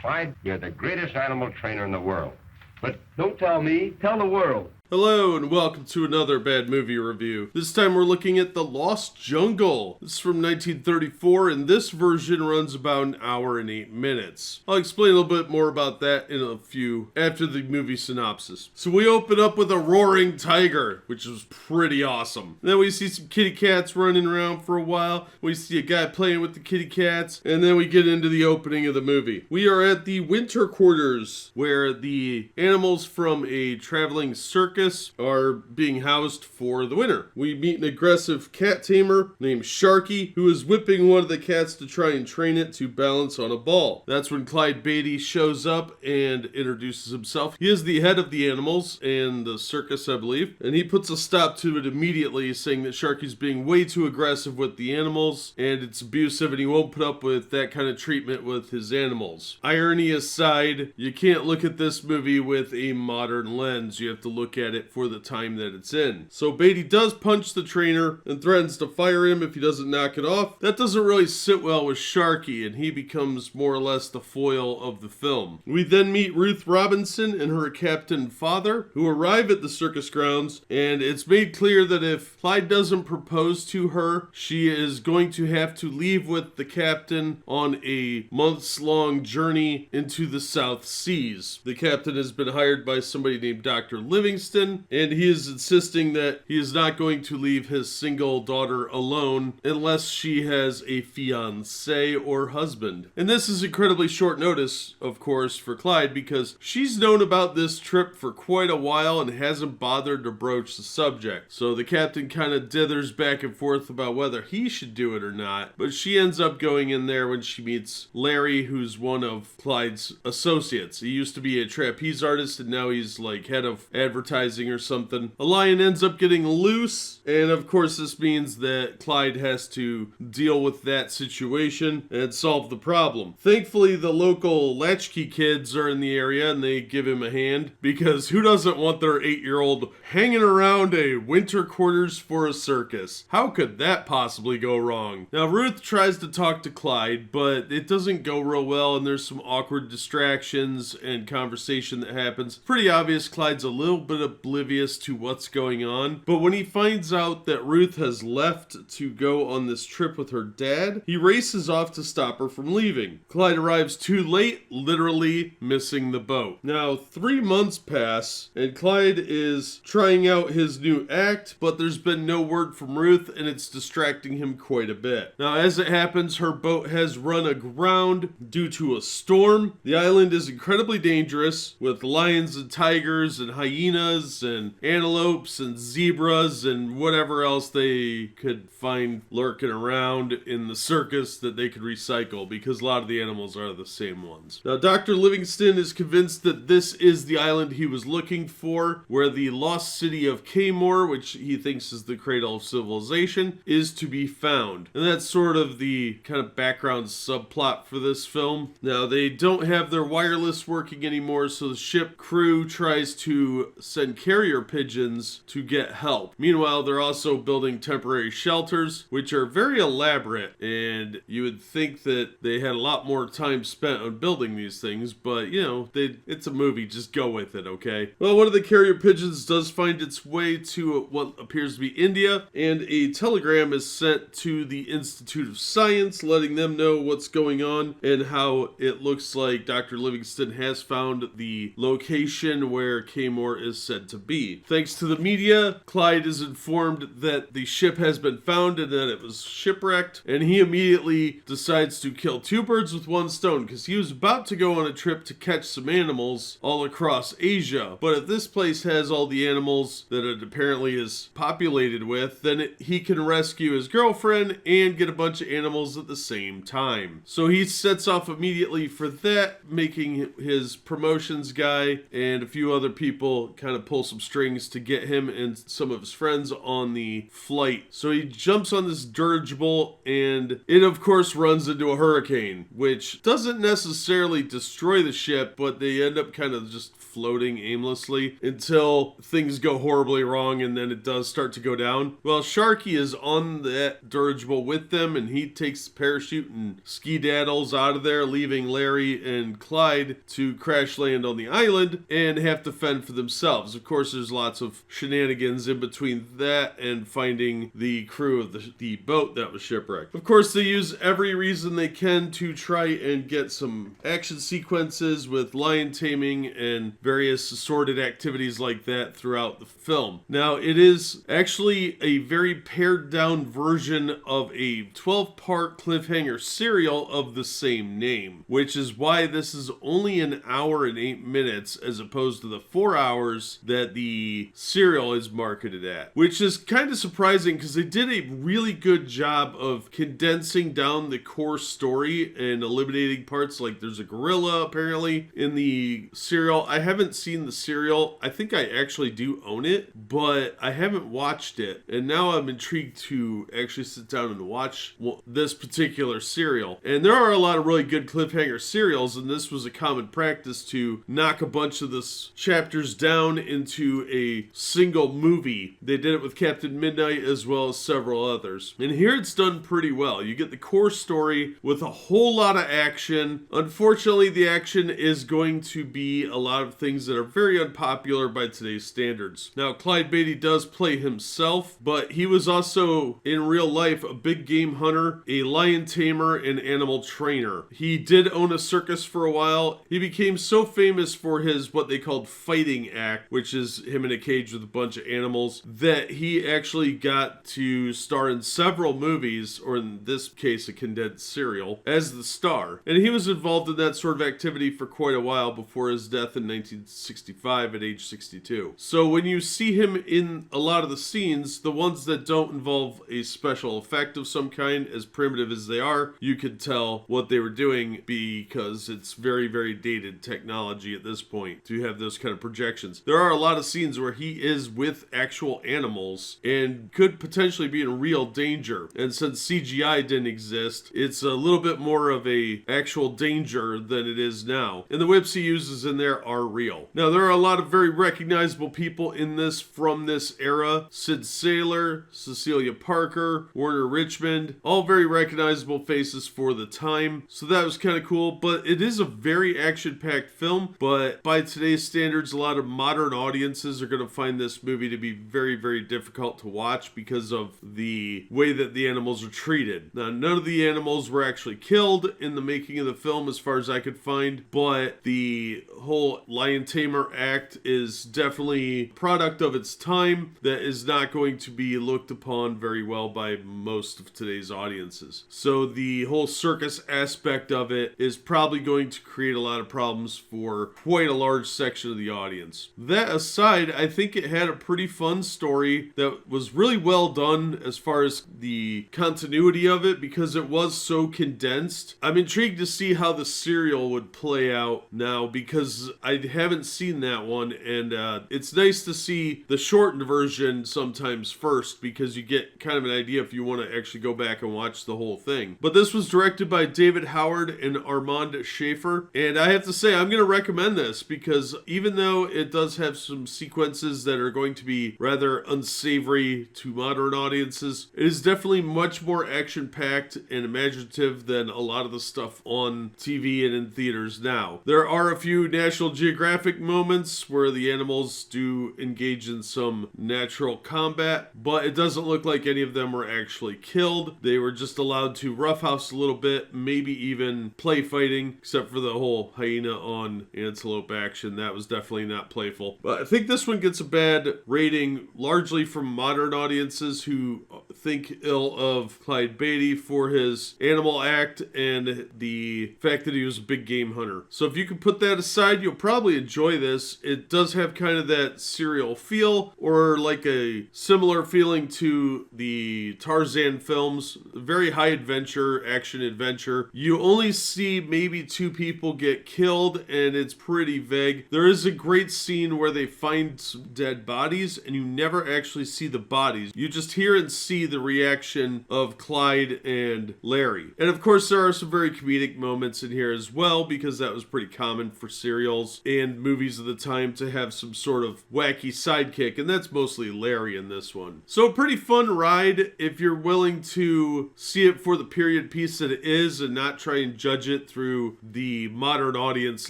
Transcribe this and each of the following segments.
Clyde, you're the greatest animal trainer in the world. But don't tell me, tell the world. Hello and welcome to another bad movie review. This time we're looking at The Lost Jungle. This is from 1934 and this version runs about an hour and 8 minutes. I'll explain a little bit more about that in a few after the movie synopsis. So we open up with a roaring tiger, which is pretty awesome. Then we see some kitty cats running around for a while. We see a guy playing with the kitty cats, and then we get into the opening of the movie. We are at the winter quarters where the animals from a traveling circus are being housed for the winter. We meet an aggressive cat tamer named Sharky who is whipping one of the cats to try and train it to balance on a ball. That's when Clyde Beatty shows up and introduces himself. He is the head of the animals and the circus, I believe, and he puts a stop to it immediately, saying that Sharky's being way too aggressive with the animals and it's abusive and he won't put up with that kind of treatment with his animals. Irony aside, you can't look at this movie with a modern lens. You have to look at it for the time that it's in. So Beatty does punch the trainer and threatens to fire him if he doesn't knock it off. That doesn't really sit well with Sharky and he becomes more or less the foil of the film. We then meet Ruth Robinson and her captain father who arrive at the circus grounds, and it's made clear that if Clyde doesn't propose to her, she is going to have to leave with the captain on a months-long journey into the South Seas. The captain has been hired by somebody named Dr. Livingston, and he is insisting that he is not going to leave his single daughter alone unless she has a fiancé or husband. And this is incredibly short notice, of course, for Clyde because she's known about this trip for quite a while and hasn't bothered to broach the subject. So the captain kind of dithers back and forth about whether he should do it or not, but she ends up going in there when she meets Larry, who's one of Clyde's associates. He used to be a trapeze artist and now he's like head of advertising or something. A lion ends up getting loose, and of course this means that Clyde has to deal with that situation and solve the problem. Thankfully, the local latchkey kids are in the area and they give him a hand, because who doesn't want their 8-year-old hanging around a winter quarters for a circus? How could that possibly go wrong? Now Ruth tries to talk to Clyde, but it doesn't go real well and there's some awkward distractions and conversation that happens. Pretty obvious Clyde's a little bit oblivious to what's going on, but when he finds out that Ruth has left to go on this trip with her dad, he races off to stop her from leaving. Clyde arrives too late, literally missing the boat. Now 3 months pass and Clyde is trying out his new act, but there's been no word from Ruth and it's distracting him quite a bit. Now as it happens, her boat has run aground due to a storm. The island is incredibly dangerous with lions and tigers and hyenas and antelopes and zebras and whatever else they could find lurking around in the circus that they could recycle, because a lot of the animals are the same ones. Now Dr. Livingston is convinced that this is the island he was looking for, where the lost city of Kaymore, which he thinks is the cradle of civilization, is to be found. And that's sort of the kind of background subplot for this film. Now they don't have their wireless working anymore, so the ship crew tries to send carrier pigeons to get help. Meanwhile, they're also building temporary shelters, which are very elaborate, and you would think that they had a lot more time spent on building these things, but you know, it's a movie, just go with it, okay? Well, one of the carrier pigeons does find its way to what appears to be India, and a telegram is sent to the Institute of Science, letting them know what's going on and how it looks like Dr. Livingston has found the location where Kaymore is said to be. Thanks to the media, Clyde is informed that the ship has been found and that it was shipwrecked, and he immediately decides to kill 2 birds with 1 stone, because he was about to go on a trip to catch some animals all across Asia. But if this place has all the animals that it apparently is populated with, then he can rescue his girlfriend and get a bunch of animals at the same time. So he sets off immediately for that, making his promotions guy and a few other people kind of pull some strings to get him and some of his friends on the flight. So he jumps on this dirigible, and it of course runs into a hurricane, which doesn't necessarily destroy the ship, but they end up kind of just floating aimlessly until things go horribly wrong, and then it does start to go down. Well, Sharky is on that dirigible with them, and he takes the parachute and ski-daddles out of there, leaving Larry and Clyde to crash land on the island and have to fend for themselves. Of course, there's lots of shenanigans in between that and finding the crew of the boat that was shipwrecked. Of course, they use every reason they can to try and get some action sequences with lion taming and various assorted activities like that throughout the film. Now, it is actually a very pared down version of a 12-part cliffhanger serial of the same name, which is why this is only an hour and 8 minutes as opposed to the 4 hours that the serial is marketed at, which is kind of surprising because they did a really good job of condensing down the core story and eliminating parts. Like there's a gorilla apparently in the serial. I haven't seen the serial. I think I actually do own it, but I haven't watched it, and now I'm intrigued to actually sit down and watch this particular serial. And there are a lot of really good cliffhanger serials, and this was a common practice to knock a bunch of the chapters down into a single movie. They did it with Captain Midnight as well as several others, and here it's done pretty well. You get the core story with a whole lot of action. Unfortunately, the action is going to be a lot of things that are very unpopular by today's standards. Now, Clyde Beatty does play himself, but he was also in real life a big game hunter, a lion tamer, and animal trainer. He did own a circus for a while. He became so famous for his what they called fighting act, which is him in a cage with a bunch of animals, that he actually got to star in several movies, or in this case a condensed serial, as the star. And he was involved in that sort of activity for quite a while before his death in 1965 at age 62. So when you see him in a lot of the scenes, the ones that don't involve a special effect of some kind, as primitive as they are, you could tell what they were doing because it's very, very dated technology at this point to have those kind of projections. There are a lot of scenes where he is with actual animals and could potentially be in real danger. And since CGI didn't exist, it's a little bit more of a actual danger than it is now. And the whips he uses in there are real. Now, there are a lot of very recognizable people in this from this era. Saylor, Cecilia Parker, Warner Richmond, all very recognizable faces for the time. So that was kind of cool, but it is a very action-packed film, but by today's standards, a lot of modern audiences are going to find this movie to be very, very difficult to watch because of the way that the animals are treated. Now, none of the animals were actually killed in the making of the film as far as I could find, but the whole lion tamer act is definitely a product of its time that is not going to be looked upon very well by most of today's audiences. So the whole circus aspect of it is probably going to create a lot of problems for quite a large section of the audience. That aside, I think it had a pretty fun story that was really well done as far as the continuity of it because it was so condensed. I'm intrigued to see how the serial would play out now because I haven't seen that one, and it's nice to see the shortened version sometimes first because you get kind of an idea if you want to actually go back and watch the whole thing. But this was directed by David Howard and Armand Schaefer, and I have to say I'm going to recommend this because even though it does have some sequences that are going to be rather unsavory to modern audiences, it is definitely much more action-packed and imaginative than a lot of the stuff on TV and in theaters now. There are a few National Geographic moments where the animals do engage in some natural combat, but it doesn't look like any of them were actually killed. They were just allowed to roughhouse a little bit, maybe even play fighting, except for the whole hyena on antelope action. That was definitely not playful. But I think this one gets a bad rating largely from modern audiences who think ill of Clyde Beatty for his animal act and the fact that he was a big game hunter. So if you can put that aside, you'll probably enjoy this. It does have kind of that serial feel, or like a similar feeling to the Tarzan films. Very high adventure, action adventure. You only see maybe 2 people get killed, and it's pretty vague. There is a great scene where they find some dead bodies, and you never actually see the bodies. You just hear and see the reaction of Clyde and Larry. And of course, there are some very comedic moments in here as well, because that was pretty common for serials and movies of the time to have some sort of wacky sidekick, and that's mostly Larry in this one. So a pretty fun ride if you're willing to see it for the period piece that it is and not try and judge it through the modern audience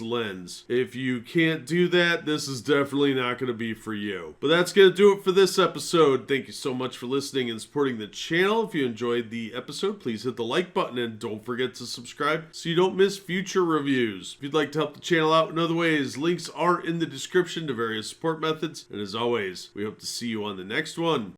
lens. If you can't do that, this is definitely not going to be for you. But that's going to do it for this episode. Thank you so much for listening and supporting the channel. If you enjoyed the episode, please hit the like button and don't forget to subscribe so you don't miss future reviews. If you'd like to help the channel out in other ways, links are in the description to various support methods. And as always, we hope to see you on the next one.